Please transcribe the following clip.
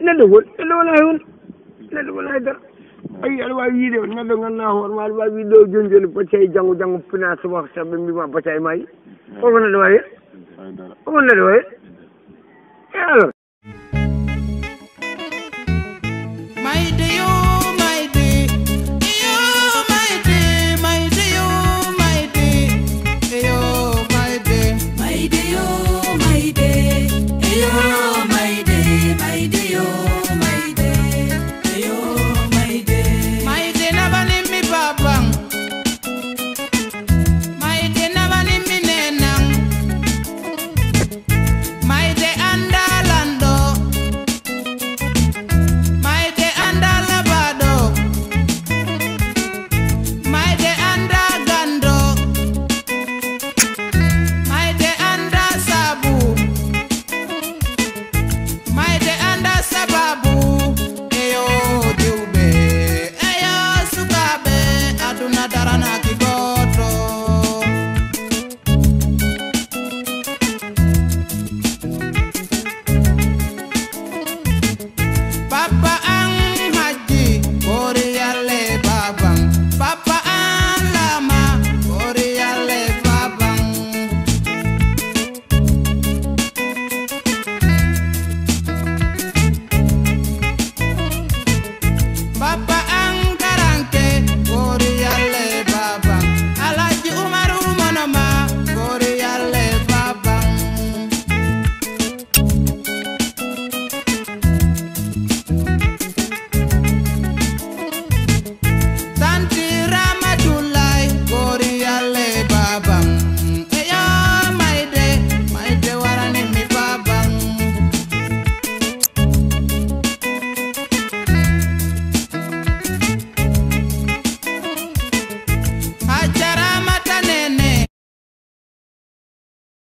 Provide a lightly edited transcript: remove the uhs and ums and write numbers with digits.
neɗɗo wona hen neɗɗo wona haydara ayi aɗa wawi wiide neɗɗo ganduɗa hoorema aɗa wawi wiide ɗo joni joni Bathie janggo pina suba saɓe mbima Bathie maayi koko neɗɗo wawi hen koko neɗɗo wawi hen e alors